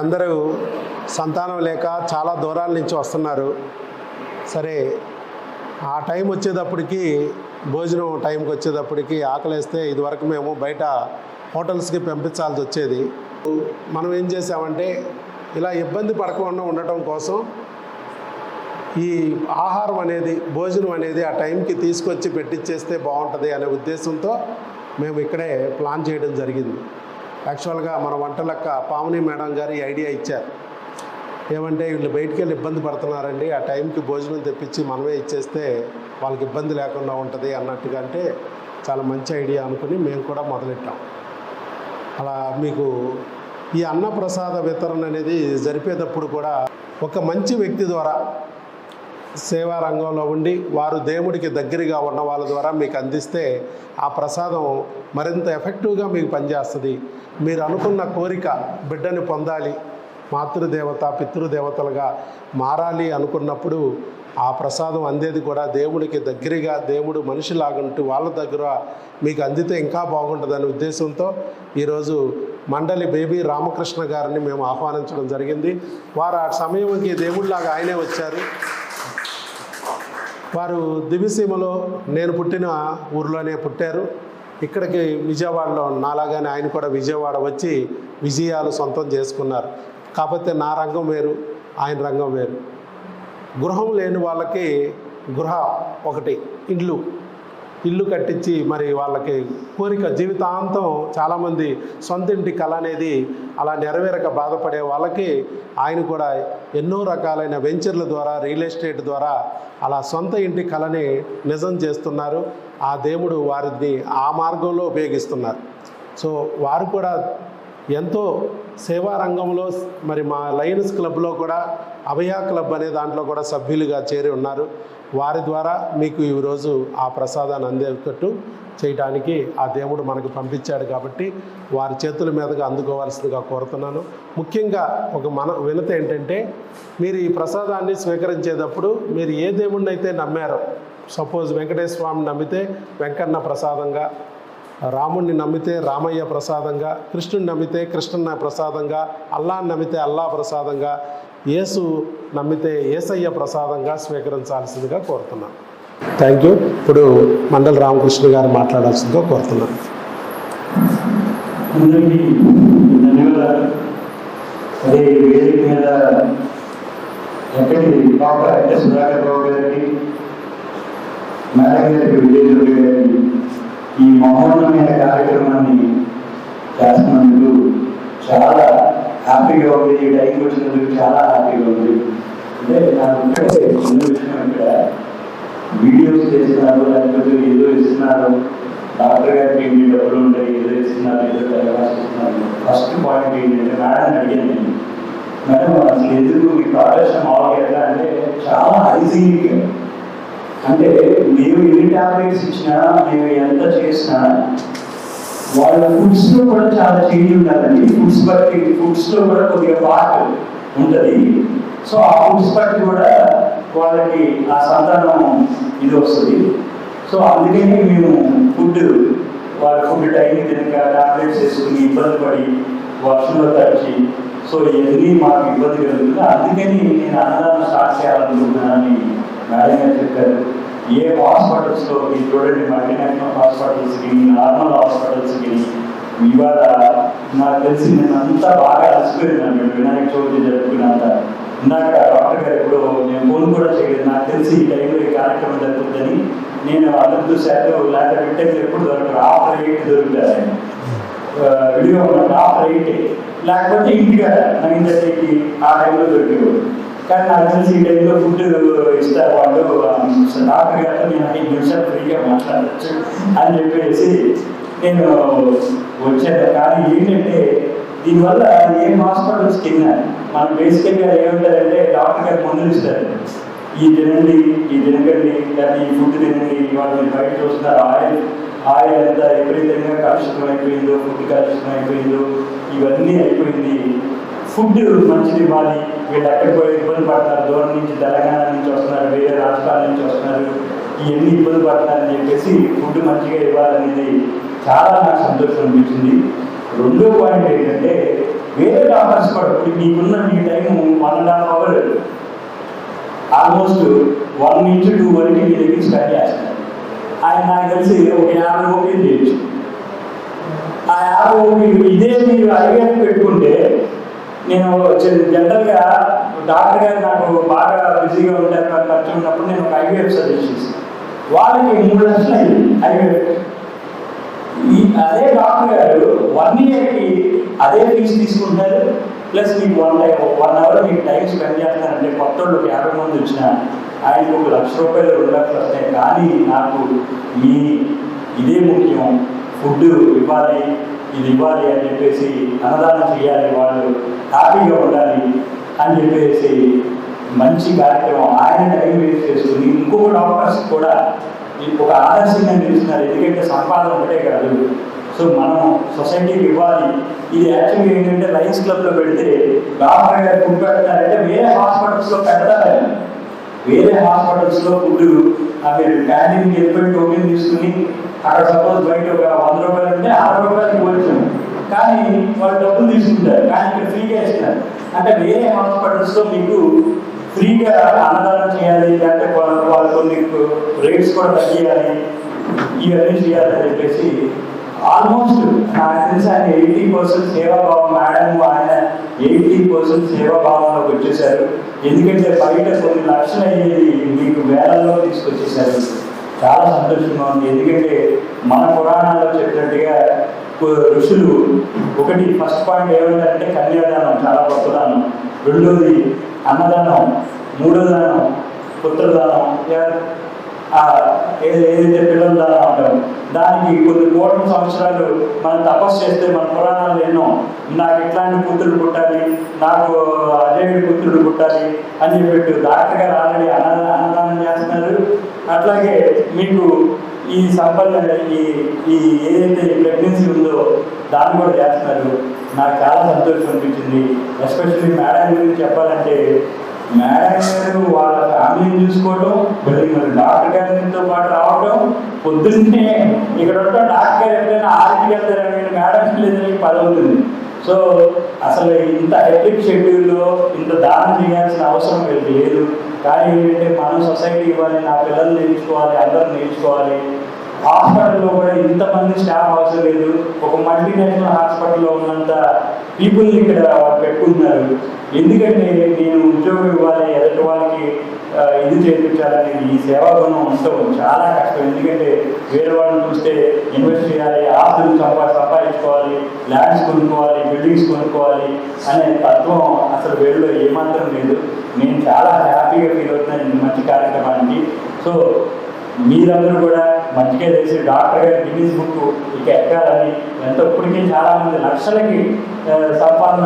అందరూ సంతానం లేక చాలా దూరాల నుంచి వస్తున్నారు. సరే, ఆ టైం వచ్చేటప్పటికి, భోజనం టైంకి వచ్చేటప్పటికి ఆకలేస్తే ఇదివరకు మేము బయట హోటల్స్కి పంపించాల్సి వచ్చేది. మనం ఏం చేసామంటే, ఇలా ఇబ్బంది పడకుండా ఉండటం కోసం ఈ ఆహారం అనేది, భోజనం అనేది ఆ టైంకి తీసుకొచ్చి పెట్టించేస్తే బాగుంటుంది అనే ఉద్దేశంతో మేము ఇక్కడే ప్లాన్ చేయడం జరిగింది. యాక్చువల్గా మన వంటలక్క పావని మేడం గారు ఈ ఐడియా ఇచ్చారు. ఏమంటే, వీళ్ళు బయటికి వెళ్ళి ఇబ్బంది పడుతున్నారండి, ఆ టైంకి భోజనం తెప్పించి మనమే ఇచ్చేస్తే వాళ్ళకి ఇబ్బంది లేకుండా ఉంటుంది అన్నట్టుగా. అంటే చాలా మంచి ఐడియా అనుకుని మేము కూడా మొదలెట్టాం. అలా మీకు ఈ అన్నప్రసాద వితరణ అనేది జరిపేటప్పుడు కూడా ఒక మంచి వ్యక్తి ద్వారా, సేవా రంగంలో ఉండి వారు దేవుడికి దగ్గరగా ఉన్న వాళ్ళ ద్వారా మీకు అందిస్తే ఆ ప్రసాదం మరింత ఎఫెక్టివ్గా మీకు పనిచేస్తుంది. మీరు అనుకున్న కోరిక, బిడ్డని పొందాలి, మాతృదేవత పితృదేవతలుగా మారాలి అనుకున్నప్పుడు ఆ ప్రసాదం అందేది కూడా దేవుడికి దగ్గరగా, దేవుడు మనిషిలాగుంటూ వాళ్ళ దగ్గర మీకు అందితే ఇంకా బాగుంటుందనే ఉద్దేశంతో ఈరోజు మండలి బేబీ రామకృష్ణ గారిని మేము ఆహ్వానించడం జరిగింది. వారు ఆ సమయంకి దేవుడిలాగా ఆయనే వచ్చారు. వారు దివిసీమలో, నేను పుట్టిన ఊరిలోనే పుట్టారు. ఇక్కడికి విజయవాడలో నాలాగానే ఆయన కూడా విజయవాడ వచ్చి విజయాలు సొంతం చేసుకున్నారు. కాకపోతే నా రంగం వేరు, ఆయన రంగం వేరు. గృహం లేని వాళ్ళకి గృహ ఒకటి, ఇల్లు కట్టించి మరి వాళ్ళకి కోరిక జీవితాంతం, చాలామంది సొంత ఇంటి కళ అనేది అలా నెరవేరక బాధపడే వాళ్ళకి ఆయన కూడా ఎన్నో రకాలైన వెంచర్ల ద్వారా, రియల్ ఎస్టేట్ ద్వారా అలా సొంత ఇంటి కళని నిజం చేస్తున్నారు. ఆ దేవుడు వారిని ఆ మార్గంలో ఉపయోగిస్తున్నారు. సో వారు కూడా ఎంతో సేవా రంగంలో, మరి మా లయన్స్ క్లబ్లో కూడా అభయ క్లబ్ అనే దాంట్లో కూడా సభ్యులుగా చేరి ఉన్నారు. వారి ద్వారా మీకు ఈరోజు ఆ ప్రసాదాన్ని అందేటట్టు చేయడానికి ఆ దేవుడు మనకు పంపించాడు కాబట్టి వారి చేతుల మీదుగా అందుకోవాల్సిందిగా కోరుతున్నాను. ముఖ్యంగా ఒక వినతి ఏంటంటే, మీరు ఈ ప్రసాదాన్ని స్వీకరించేటప్పుడు మీరు ఏ దేవుడిని అయితే నమ్మారో, సపోజ్ వెంకటేశ్వర స్వామిని నమ్మితే వెంకన్న ప్రసాదంగా, రాముణ్ణి నమ్మితే రామయ్య ప్రసాదంగా, కృష్ణుని నమ్మితే కృష్ణన్న ప్రసాదంగా, అల్లాని నమ్మితే అల్లా ప్రసాదంగా, యేసు నమ్మితే యేసయ్య ప్రసాదంగా స్వీకరించాల్సిందిగా కోరుతున్నాను. Thank you. ఇప్పుడు మండలి రామకృష్ణ గారు మాట్లాడాల్సిందిగా కోరుతున్నాను. అందరికీ ధన్యవాదాలు. అదే వేదిక మీద ఎక్కడి డాక్టర్ అంటే సుధాకర్ బాబు గారికి, మేడం గారికి, విజయదుర్గ గారికి ఈ మహోన్నతమైన కార్యక్రమాన్ని చేస్తున్నందుకు చాలా హ్యాపీగా ఉంది. ఈ టైంకి వచ్చినందుకు చాలా హ్యాపీగా ఉంది. అంటే నాకు చిన్న విషయం, ఇక్కడ వీడియోస్ చేస్తున్నారు, లేకపోతే ఏదో ఇస్తున్నారు, డాక్టర్ గారికి ఏంటి డబ్బులు ఉంటాయి, ఏదో ఇస్తున్నారు, ఏదో దరఖాస్తు ఇస్తున్నారు. ఫస్ట్ పాయింట్ ఏంటంటే, మేడం అడిగాను నేను, మేడం అసలు ఎందుకు మీ ప్రొడక్షన్ మామూలుగా ఎట్లా అంటే చాలా హైజీనిక్. అంటే మేము ఎన్ని టాబ్లెట్స్ ఇచ్చినా, మేము ఎంత చేసినా వాళ్ళ ఫుడ్స్లో కూడా చాలా చేంజ్ ఉండాలండి. ఫుడ్స్లో కూడా కొద్దిగా పార్ట్ ఉంటుంది. సో ఆ ఫుడ్స్ బట్టి కూడా వాళ్ళకి ఆ సంతానం ఇది వస్తుంది. సో అందుకని మేము వాళ్ళ ఫుడ్ టైంకి తినక టాబ్లెట్స్ వేసుకుని ఇబ్బంది పడి వర్షంలో తడిచి, సో ఇవన్నీ మాకు ఇబ్బంది కలుగుతుంది. అందుకని నేను అన్నదానం స్టార్ట్ చేయాలనుకుంటున్నానని మేడం గారు చెప్పారు. ఏ హాస్పిటల్స్లో మీరు చూడండి, మల్టీనేషనల్ హాస్పిటల్స్కి, నార్మల్ హాస్పిటల్స్కి ఇవాళ నాకు తెలిసి నేను అంతా బాగా అలసిపోయినాను. వినాయక చవితి జరుపుకున్నంత ఇందాక డాక్టర్ గారు ఇప్పుడు నేను ఫోన్ కూడా చేయలేదు. నాకు తెలిసి ఈ టైంలో ఈ కార్యక్రమం జరుగుతుందని నేను అదృష్టశాతం, లేకపోతే వింటే ఎప్పుడు దొరకదు, ఆఫర్ 8 దొరుకుతారు. విడిగా ఉన్న ఆఫర్ 8, లేకపోతే ఇంటిగా 9:30కి ఆ టైంలో దొరికేవాడు. కానీ నాకు తెలిసి ఈ టైంలో ఫుడ్ ఇస్తారు వాళ్ళు. డాక్టర్ గారితో నేను 5 నిమిషాలు ఫ్రీగా మాట్లాడచ్చు అని చెప్పేసి నేను వచ్చాను. కానీ ఏంటంటే, దీనివల్ల ఏ హాస్పిటల్స్ కింద మనం బేసికల్గా ఏమంటారంటే, డాక్టర్ గారు మందులు ఇస్తారు, ఈ తినండి, ఈ తినకండి, లేదా ఈ ఫుడ్ తినండి. వాళ్ళు బయట చూస్తున్నారు, ఆయిల్ ఎంత విపరీతంగా కలుషితం అయిపోయిందో, ఫుడ్ కలుషితం అయిపోయిందో, ఇవన్నీ అయిపోయింది. ఫుడ్ మంచిది ఇవ్వాలి. వీళ్ళు ఎక్కడికి పోయి ఇబ్బంది పడుతున్నారు, దూరం నుంచి, తెలంగాణ నుంచి వస్తున్నారు, వేరే రాష్ట్రాల నుంచి వస్తున్నారు, ఇవన్నీ ఇబ్బంది పడుతున్నారని చెప్పేసి ఫుడ్ మంచిగా ఇవ్వాలనేది చాలా నాకు సంతోషం అనిపించింది. రెండో పాయింట్ ఏంటంటే, వేరే డాక్టర్స్ కూడా ఇప్పుడు మీకున్న మీ టైం 1.5 hours ఆల్మోస్ట్ 1 నుంచి 2 వరకు మీ దగ్గర స్పెండ్ చేస్తారు. ఆయన నాకు తెలిసి ఒక 50 ఓపీలు చేయొచ్చు. ఆ 50 ఓపీలు ఇదే మీరు ఐవీఎఫ్ పెట్టుకుంటే, నేను జనరల్గా డాక్టర్ గారు నాకు బాగా బిజీగా ఉంటారు, నాకు ఖర్చు ఉన్నప్పుడు నేను ఒక ఐవీఎఫ్ సజెస్ట్ చేస్తాను. వాళ్ళకి 3 లక్షలు అయింది ఐవీఎఫ్. అదే డాక్టర్ గారు 1 yearకి అదే ఫీజు తీసుకుంటారు, ప్లస్ మీకు 1 hour మీకు టైం స్పెండ్ చేస్తారంటే కొత్త వాళ్ళు 50 మంది వచ్చినా ఆయనకు 1 లక్ష రూపాయలు 2 లక్షలు వస్తాయి. కానీ నాకు మీ ఇదే ముఖ్యం, ఫుడ్ ఇవ్వాలి, ఇది ఇవ్వాలి అని చెప్పేసి, అన్నదానం చేయాలి, వాళ్ళు హ్యాపీగా ఉండాలి అని చెప్పేసి మంచి కార్యక్రమం ఆయన టైం వేస్ట్ చేసుకుని ఇంకొక డాక్టర్స్ కూడా ఒక ఆదర్శంగా నిలుస్తున్నారు. ఎందుకంటే సంపాదన ఒకటే కాదు, సో మనం సొసైటీకి ఇవ్వాలి. ఇది యాక్చువల్గా ఏంటంటే లయన్స్ క్లబ్లో పెడితే డాక్టర్ గారు ఫుడ్ పెడతారంటే వేరే హాస్పిటల్స్లో పెడతారని, వేరే హాస్పిటల్స్లో ఫుడ్ మీరు క్యాంటీన్కి వెళ్ళిపోయి టోకెన్ తీసుకుని అక్కడ సపోజ్ బయట ఒక 100 రూపాయలు అంటే 60 రూపాయలకి ఇవ్వచ్చు, కానీ వాళ్ళు డబ్బులు తీసుకుంటారు, కానీ ఇక్కడ ఫ్రీగా ఇస్తారు. అంటే వేరే హాస్పిటల్స్లో మీకు ఫ్రీగా అన్నదానం చేయాలి, లేకపోతే వాళ్ళు కొన్ని రేట్స్ కూడా తగ్గియాలి, ఇవన్నీ చేయాలని చెప్పేసి ఆల్మోస్ట్ నాకు తెలిసి ఆయన 80% సేవాభావం, మేడం ఆయన 80% సేవాభావంలోకి వచ్చేసారు. ఎందుకంటే బయట కొన్ని లక్షలు అయ్యేది మీకు వేలల్లో తీసుకొచ్చేసారు. చాలా సంతోషంగా ఉంది. ఎందుకంటే మన పురాణాల్లో చెప్పినట్టుగా ఋషులు ఒకటి ఫస్ట్ పాయింట్ ఏమిటంటే కన్యాదానం చాలా గొప్పదానం, రెండోది అన్నదానం, మూడో దానం పుత్రదానం, ఏదైతే పిల్లల దానం అంటారు. దానికి కొన్ని కోట్ల సంవత్సరాలు మనం తపస్సు చేస్తే మన పురాణాలు ఎన్నో, నాకు ఇట్లాంటి పుత్రుడు పుట్టాలి, నాకు అజయుడి పుత్రుడు పుట్టాలి అని చెప్పి డాక్టర్ గారు ఆల్రెడీ అన్నదానం చేస్తున్నారు. అట్లాగే మీకు ఈ సంపన్న ఈ ఏదైతే ప్రెగ్నెన్సీ ఉందో దాన్ని కూడా చేస్తున్నారు. నాకు చాలా సంతోషం అనిపించింది. ఎస్పెషల్లీ మేడం గురించి చెప్పాలంటే, మేడం గారు వాళ్ళ ఫ్యామిలీని చూసుకోవడం, మరి డాక్టర్ గారితో పాటు రావడం, పొద్దున్నే ఇక్కడ ఉంటాం డాక్టర్ గారు ఎప్పుడైనా 6కి వెళ్తారని మేడం లేదని 10 అవుతుంది. సో అసలు ఇంత హెక్టిక్ షెడ్యూల్లో ఇంత దానం చేయాల్సిన అవసరం లేదు. కానీ ఏంటంటే మనం సొసైటీ ఇవ్వాలి, నా పిల్లలు నేర్చుకోవాలి, అందరూ నేర్చుకోవాలి. హాస్పిటల్లో కూడా ఇంతమంది స్టాఫ్ అవసరం లేదు. ఒక మల్టీనేషనల్ హాస్పిటల్లో ఉన్నంత పీపుల్ని ఇక్కడ పెట్టుకుంటున్నారు. ఎందుకంటే నేను ఉద్యోగం ఇవ్వాలి, ఎదుటి వాళ్ళకి ఇది చేయించాలని ఈ సేవా గుణం ఉండటం చాలా కష్టం. ఎందుకంటే వేరే వాళ్ళని చూస్తే ఇన్వెస్ట్ చేయాలి, ఆస్తులు సంపాదించుకోవాలి, ల్యాండ్స్ కొనుక్కోవాలి, బిల్డింగ్స్ కొనుక్కోవాలి అనే తత్వం అసలు వీళ్ళలో ఏమాత్రం లేదు. నేను చాలా హ్యాపీగా ఫీల్ అవుతున్నాను ఈ మంచి కార్యక్రమానికి. సో మీరందరూ కూడా మంచిగా చేసి డాక్టర్ గారి గిన్నీస్ బుక్ ఇక ఎక్కాలని, ఎంతో ఇప్పటికీ చాలామంది లక్షలకి సంపాదన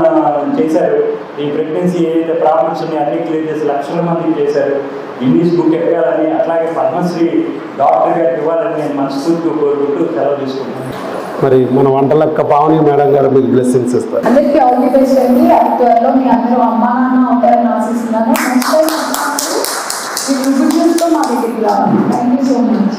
చేశారు. ఈ ప్రెగ్నెన్సీ ఏదైతే ప్రాబ్లమ్స్ ఉన్నాయో అన్ని క్లియర్ చేసి లక్షల మందికి చేశారు. గిన్నీస్ బుక్ ఎక్కాలని, అట్లాగే పద్మశ్రీ డాక్టర్ గారికి ఇవ్వాలని నేను మనస్ఫూర్తిగా కోరుకుంటూ సెలవు తీసుకుంటున్నాను. మరి మన వంటలక్క పావని మేడం గారు మీకు బ్లెస్సింగ్స్ ఇస్తారు. అందరికీ ఆల్ ది బెస్ట్ అండి. త్వరలో మీ అందరూ అమ్మా నాన్న ఉంటారని ఆశిస్తున్నాను. నెక్స్ట్ టైం మా దగ్గరికి రావాలి. Thank you so much.